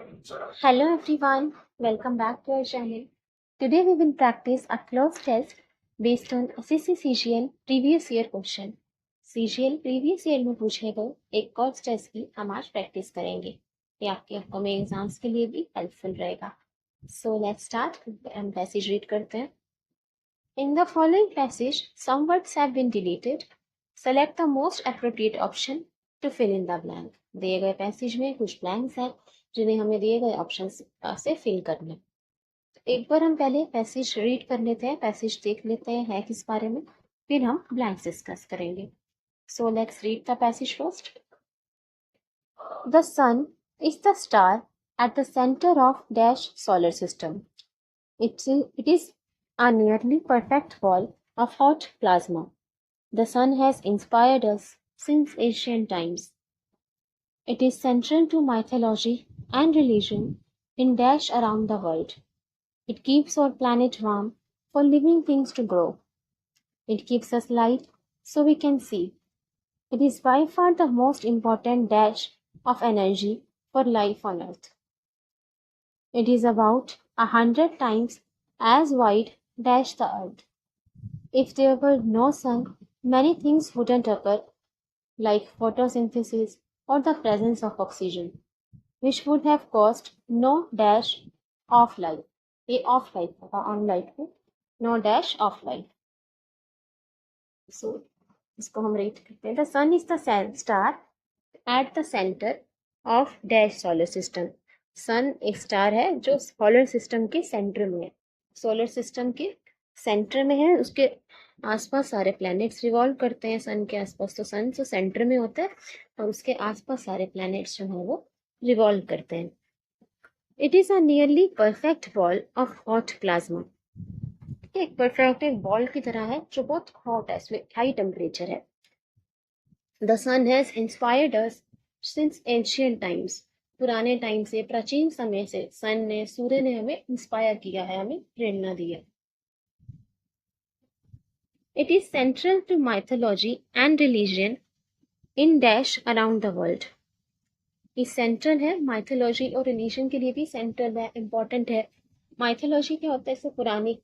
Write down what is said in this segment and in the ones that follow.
Hello everyone, welcome back to our channel. Today we will practice a cloze test based on SSC CGL previous year question. CGL previous year में पूछे गए एक cloze test की हम आज practice करेंगे. ये आपके अपकमिंग एग्जाम्स के लिए भी हेल्पफुल रहेगा. So let's start. हम passage read करते हैं. In the following passage, some words have been deleted. Select the most appropriate option to fill in the blank. दिए गए पैसेज में कुछ ब्लैंक्स हैं जिन्हें हमें दिए गए ऑप्शन से फिल करना. एक बार हम पहले पैसेज रीड कर लेते हैं, पैसेज देख लेते हैं है किस बारे में, फिर हम ब्लैंक्स डिस्कस करेंगे. So let's read the passage first. The sun is the star at the centre of dash solar system. It is a nearly perfect ball of hot plasma. The sun has inspired us since ancient times. It is central to mythology and religion in dash around the world. It keeps our planet warm for living things to grow. It keeps us light so we can see. It is by far the most important dash of energy for life on Earth. It is about 100 times as wide dash the Earth. If there were no sun, many things wouldn't occur, like photosynthesis or the presence of oxygen, which would have caused no dash of life. A of life होगा on life में, no dash of life. So इसको हम rate करते हैं. The sun is the star at the center of dash solar system. सन एक star है जो solar system के सेंटर में है. सोलर सिस्टम के सेंटर में है, उसके आसपास सारे प्लैनेट्स रिवॉल्व करते हैं सन के आसपास. तो सन जो सेंटर में होता है और उसके आसपास सारे प्लैनेट्स जो हैं वो रिवॉल्व करते हैं. It is a nearly perfect ball of hot plasma. एक परफेक्ट एक बॉल की तरह है जो बहुत हॉट है, इसमें हाई टेम्परेचर है. The sun has inspired us since ancient times. पुराने टाइम से, प्राचीन समय से सन ने, सूर्य ने हमें इंस्पायर किया है, हमें प्रेरणा दी है. It is central to mythology and religion in dash around the world. ये सेंट्रल है, माइथोलॉजी और रिलीजन के लिए भी सेंट्रल है, इम्पोर्टेंट है. माइथोलॉजी क्या होता है, इससे पुरानी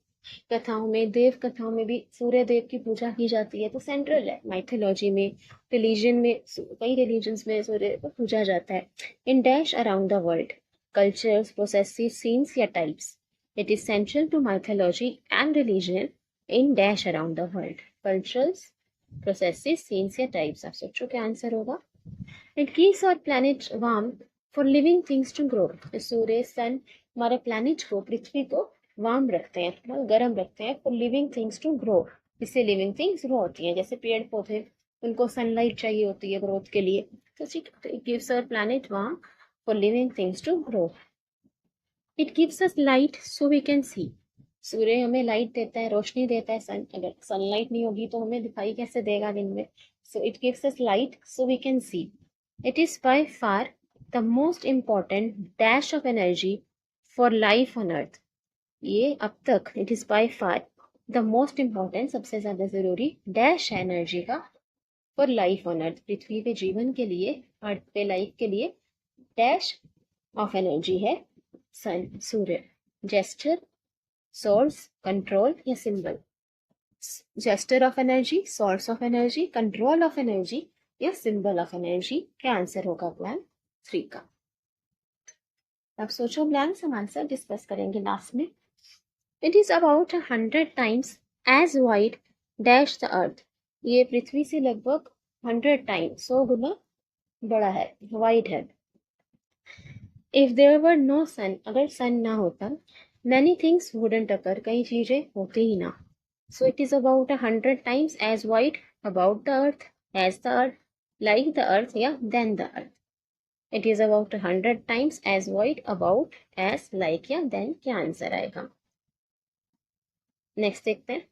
कथाओं में, देव कथाओं में भी सूर्य देव की पूजा की जाती है, तो सेंट्रल है माइथोलॉजी में. रिलीजन में, कई रिलीजन्स में सूर्य को पूजा जाता है. In dash around the world, cultures, processes, scenes या types. It is central to mythology and religion in dash around the world. Culturals, processes, scenes या टाइप्स. आप सोचो क्या आंसर होगा. It keeps our planet warm for living things to grow. सूर्य, sun हमारे planet को, पृथ्वी को वार्म रखते हैं, थोड़ा गर्म रखते हैं. For living things to grow, इससे लिविंग थिंग्स ग्रो होती हैं. जैसे पेड़ पौधे, उनको सनलाइट चाहिए होती है ग्रोथ के लिए. तो it gives our planet warm for living things to grow. It gives us light so we can see. सूर्य हमें लाइट देता है, रोशनी देता है. सन, अगर सनलाइट नहीं होगी तो हमें दिखाई कैसे देगा दिन में. So it gives us light so we can see. It is by far the most important dash of energy for life on earth. ये अब तक it is by far the most important, सबसे ज्यादा जरूरी डैश है energy का for life on earth. पृथ्वी पे जीवन के लिए, अर्थ पे लाइफ के लिए डैश ऑफ एनर्जी है सन, सूर्य. जेस्चर, सोर्स, कंट्रोल या symbol. Jester of energy, source of energy, control of energy या सिंबल ऑफ एनर्जी. क्या आंसर होगा प्लान 3 का. अब सोचो ब्लैंक्स, हम आंसर डिस्कस करेंगे लास्ट में. It is about 100 times as wide dash the earth. ये पृथ्वी से लगभग 100 टाइम्स, 100 गुना बड़ा है, वाइड है. इफ देयर वर नो सन, अगर सन ना होता, मैनी थिंग्स वुडंट अकर, कई चीजें होती ही ना. So it is about 100 times as wide about the earth, as the earth, like the earth या then the earth. It is about 100 times as wide about, as, like या then. क्या answer आएगा. Next देखते हैं.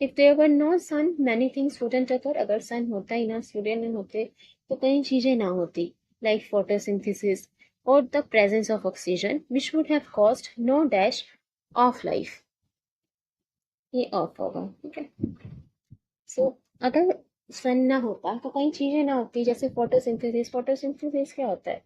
If there were no sun many things wouldn't occur. अगर sun होता ही ना, सूर्य नहीं होते, तो कई चीजें ना होती, like photosynthesis or the presence of oxygen, which would have caused no dash of life. ये ऑफ होगा, ठीक है. सो अगर सन ना होता तो कई चीजें ना होती, जैसे फोटोसिंथेसिस. फोटोसिंथेसिस क्या होता है,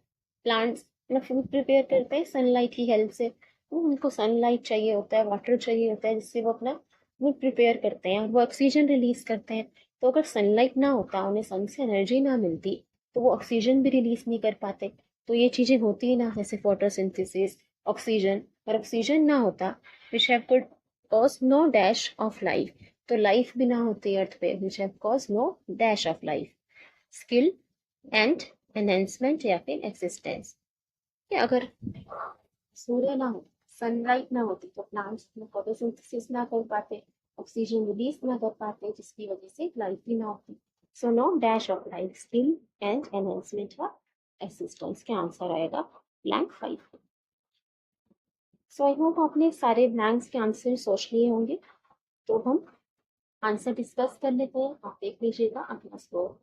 प्लांट्स अपना फूड प्रिपेयर करते हैं सनलाइट की हेल्प से। तो उनको सनलाइट चाहिए होता है, वाटर चाहिए होता है, जिससे वो अपना फूड प्रिपेयर करते हैं और वो ऑक्सीजन रिलीज करते हैं। तो अगर सनलाइट ना होता, उन्हें सन से एनर्जी ना मिलती, तो वो ऑक्सीजन भी रिलीज नहीं कर पाते। तो ये चीज़ें होती ही ना, जैसे फोटोसिंथेसिस, ऑक्सीजन। और ऑक्सीजन ना होता which have could cause no dash of life, तो लाइफ भी ना होती अर्थ पे, which have cause no dash of life, skill and enhancement या फिर एक्सिस्टेंस। कि अगर सूर्य ना हो, सनलाइट ना होती, तो प्लांट्स में फोटोसिंथेसिस ना कर पाते, ऑक्सीजन रिलीज ना कर पाते, जिसकी वजह से लाइफ भी ना होती। So no dash of life, skill and enhancement of existence. का आंसर आएगा ब्लैंक 5। सो आई होप आपने सारे ब्लैंक्स के आंसर सोच लिए होंगे। तो हम आंसर डिस्कस कर लेते हैं। आप देख लीजिएगा अपना score.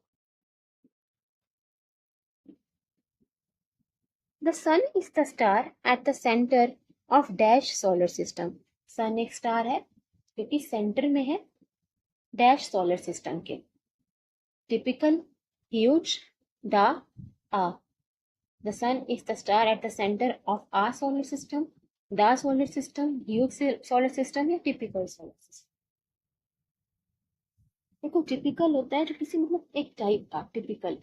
The sun is the star at the centre of dash solar system. Sun एक स्टार है क्योंकि सेंटर में है डैश सोलर सिस्टम के। Typical, huge, the, a. The sun is the star at the centre of a solar system, the solar system, huge solar system या typical solar system. देखो, typical होता है जो किसी मतलब एक टाइप का, टिपिकल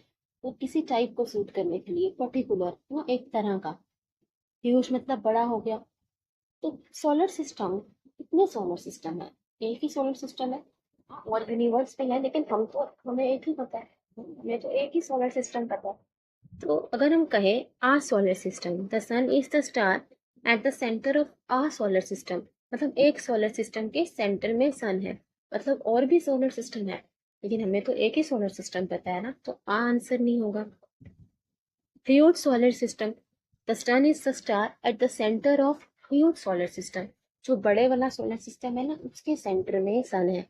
तो किसी टाइप को सूट करने के लिए, पर्टिकुलर वो एक तरह का। ह्यूज मतलब बड़ा हो गया। तो सोलर सिस्टम, कितने सोलर सिस्टम है? एक ही सोलर सिस्टम है। हाँ, और यूनिवर्स में है, लेकिन हमें एक ही पता है, हमें तो एक ही सोलर सिस्टम पता है। तो अगर हम कहें a solar system, the sun is the star at the centre of a solar system, मतलब एक सोलर सिस्टम के सेंटर में सन है। मतलब और भी सोलर सिस्टम है, लेकिन हमें तो एक ही सोलर सिस्टम पता है ना, तो आ आंसर नहीं होगा। Huge solar system, the sun is the star at the centre of huge solar system. जो बड़े वाला सोलर सिस्टम है ना, उसके सेंटर में सन है।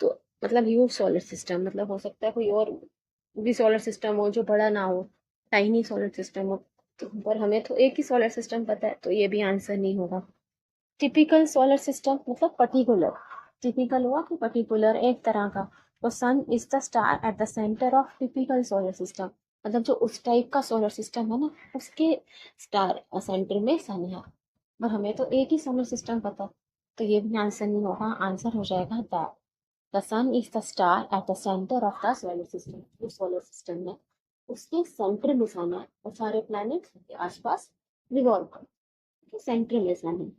तो मतलब ह्यूज सोलर सिस्टम मतलब हो सकता है कोई और भी सोलर सिस्टम हो जो बड़ा ना हो, टाइनी सोलर सिस्टम हो। तो पर हमें तो एक ही सोलर सिस्टम पता है, तो ये भी आंसर नहीं होगा। टिपिकल सोलर सिस्टम मतलब पर्टिकुलर। टिपिकल हुआ कि पर्टिकुलर, एक तरह का। तो sun is the star at the centre of typical solar system, मतलब जो उस टाइप का सोलर सिस्टम है ना, उसके स्टार सेंटर में सन है। पर हमें तो एक ही सोलर सिस्टम पता है, तो ये भी आंसर नहीं होगा। आंसर हो जाएगा the. The sun is the star at the centre of the solar system. जो सोलर सिस्टम है उसके सेंटर में सन है, और सारे प्लैनेट्स के आसपास रिवॉल्व करते, सेंटर में सन है।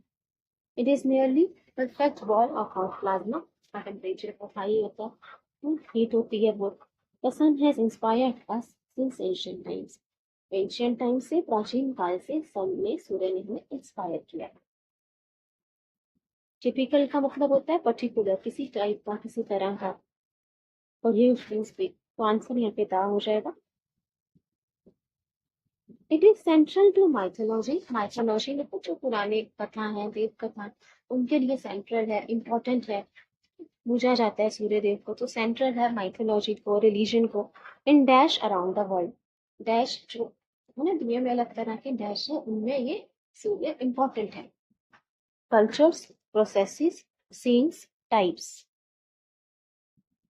It is nearly perfect ball of hot plasma. इसका टेम्परेचर बहुत हाई होता है, हीट होती है बहुत। The sun has inspired us since ancient times. Ancient time से, प्राचीन काल से सन ने, सूर्य ने हमें इंस्पायर किया। टिपिकल का मतलब होता है पर्टिकुलर, किसी टाइप का, किसी तरह का। और ये मीन्स भी, तो आंसर यहाँ पे दा हो जाएगा। It is central to mythology. Mythology मतलब जो पुराने कथा है, देव कथा, उनके लिए सेंट्रल है, इम्पोर्टेंट है। पूजा जाता है सूर्य देव को, तो सेंट्रल है माइथोलॉजी को, रिलीजन को। इन dash around the world, dash जो है ना दुनिया में अलग तरह के डैश है, उनमें ये सूर्य इम्पोर्टेंट है। Cultures, processes, scenes, types.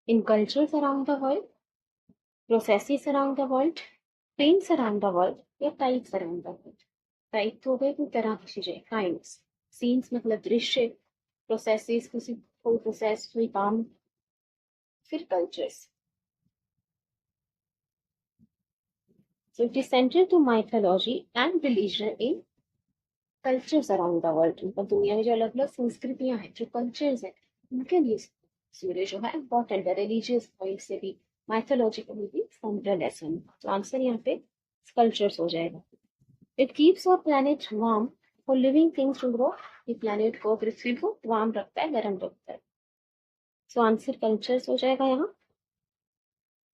In cultures around the world, processes around the world, paints around the world या types around the world. Type तो हो गए कोई तरह की चीजें, काइंड्स। सीन्स मतलब दृश्य, प्रोसेसेस किसी कोई प्रोसेस, कोई काम, फिर cultures. So it is central to mythology and religion in cultures around the world. मतलब दुनिया में जो अलग अलग संस्कृतियां हैं, जो कल्चर्स हैं, उनके लिए सूर्य जो है इम्पोर्टेंट है, रिलीजियस पॉइंट से भी, माइथोलॉजिकली भी सेंट्रल है सन। तो आंसर यहाँ पे कल्चर्स हो जाएगा। It keeps our planet warm for living things to grow. ये प्लैनेट को, पृथ्वी को वार्म रखता है, गर्म रखता है। सो आंसर कल्चर्स हो जाएगा यहाँ।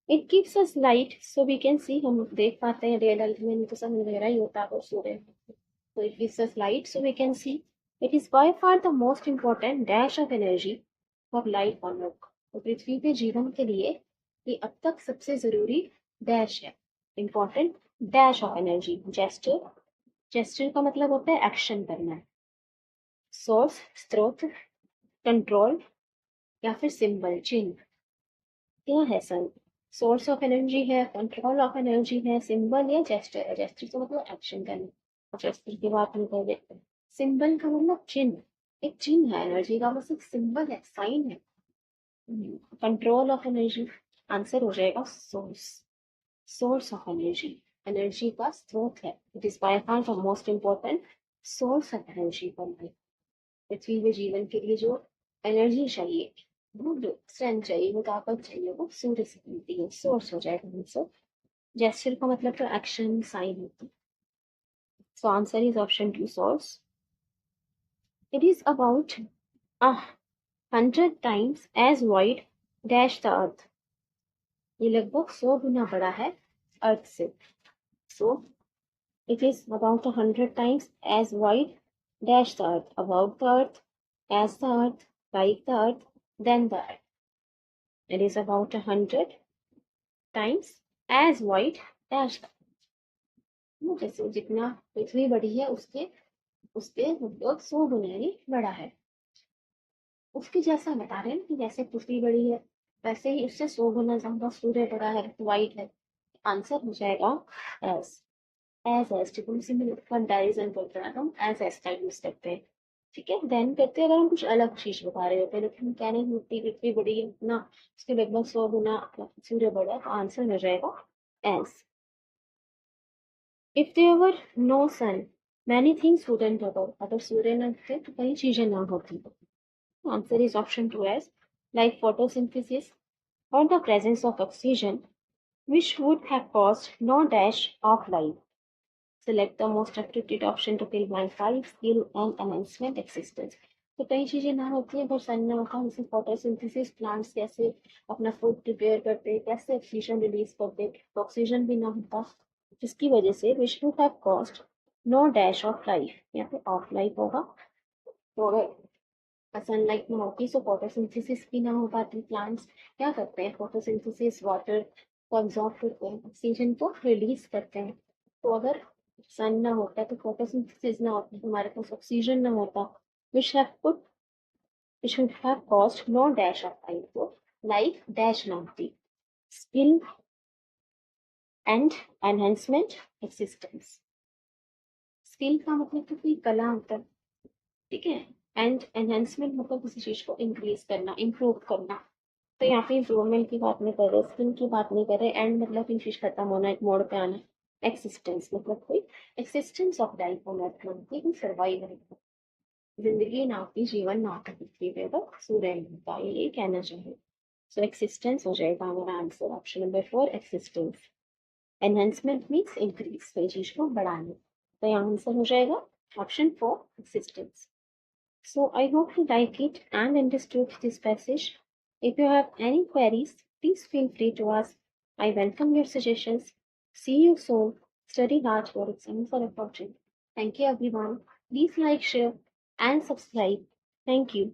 It keeps us light so we can see, हम देख पाते हैं। रियल लाइफ में तो सब अंधेरा ही होता है, और सूर्य, so it gives us light so we can see. It is by far the most important dash of energy for life on earth. तो पृथ्वी पे जीवन के लिए ये अब तक सबसे जरूरी डैश है, important dash of energy. Jester, jester का मतलब होता है एक्शन करना। सोर्स, स्रोत, कंट्रोल या फिर सिंबल, चिन्ह। क्या है सन? सोर्स ऑफ एनर्जी है, कंट्रोल ऑफ एनर्जी है, सिंबल या जेस्टर है। जेस्टर तो मतलब एक्शन करना, जेस्टर की बात नहीं कर रहे। सिंबल का मतलब चिन्ह, एक चिन्ह है एनर्जी का, बस एक सिंबल है, साइन है। कंट्रोल ऑफ एनर्जी आंसर हो जाएगा source. Source of energy, energy का स्रोत है। It is by far the most important source of energy for life. पृथ्वी में जीवन के लिए जो एनर्जी चाहिए, वो जो स्ट्रेंथ चाहिए, वो ताकत चाहिए, वो सूर्य से मिलती है। सोर्स हो जाएगा आंसर। जेस्चर का मतलब तो एक्शन, साइन होती है। So answer is option two, source. It is about 100 times as wide dash the earth। ये लगभग 100 गुना बड़ा है अर्थ से। सो it is about 100 times as wide dash the earth, about the earth, as the earth, like the earth, then the earth। It is about 100 times as wide dash the earth। जैसे जितना पृथ्वी बड़ी है उसके उसके लगभग 100 गुना ही बड़ा है। उसके जैसा बता रहे हैं कि जैसे पृथ्वी बड़ी है वैसे ही उससे 100 गुना ज्यादा सूर्य बड़ा है, वाइड है। आंसर हो जाएगा एस। एस ट्रिपल में कंपैरिजन करते हैं, हम एस का यूज करते हैं। ठीक है, देन करते हैं अगर हम कुछ अलग चीज बता रहे होते हैं, लेकिन हम कह रहे हैं पृथ्वी बड़ी है ना, उसके लगभग 100 गुना सूर्य बड़ा है, तो आंसर हो जाएगा S. If there were no sun many things wouldn't happen. अगर सूर्य न थे तो कई चीजें ना होती। Answer is option two S, like photosynthesis or the presence of oxygen, which would have caused no dash of life। Select the most appropriate option to fill blank 5, skill and enhancement existence। तो कई चीजें ना होती हैं पर सन ना होता, जैसे फोटोसिंथेसिस, प्लांट्स कैसे अपना फूड प्रिपेयर करते, कैसे ऑक्सीजन रिलीज करते, तो ऑक्सीजन भी ना होता, जिसकी वजह से which would have cost no dash of life, या फिर ऑफ लाइफ होगा। तो अगर सनलाइट में होती सो फोटोसिंथेसिस भी ना हो पाती। प्लांट्स क्या करते हैं, फोटोसिंथेसिस वाटर को अब्सॉर्ब करते हैं, ऑक्सीजन को रिलीज करते हैं। तो अगर सन ना होता तो फोटोसिंथेसिस ना होती, हमारे पास ऑक्सीजन ना होता, which have put which would have cost no dash of life. तो लाइफ डैश ना होती। Skill and enhancement existence. Skill का मतलब तो कोई कला होता है, ठीक है। एंड एनहेंसमेंट मतलब किसी चीज को इंक्रीज करना, इम्प्रूव करना। तो यहाँ पे इम्प्रूवमेंट की बात नहीं कर रहे, स्किल की बात नहीं कर रहे। एंड मतलब कोई चीज खत्म होना, एक मोड़ पे आना। एक्सिस्टेंस मतलब कोई एक्सिस्टेंस ऑफ लाइफ होना, मतलब कोई सर्वाइव है। जिंदगी ना होती, जीवन ना होता पृथ्वी पे तो सूर्य नहीं होता, ये कहना चाहिए। सो एक्सिस्टेंस हो जाएगा हमारा answer, option number 4 existence. Enhancement means increase, कोई चीज को बढ़ाना। तो यहाँ आंसर हो जाएगा option 4 existence. So I hope you like it and understood this passage. If you have any queries, please feel free to ask. I welcome your suggestions. See you soon. Study hard for exams are approaching. Thank you everyone. Please like, share and subscribe. Thank you.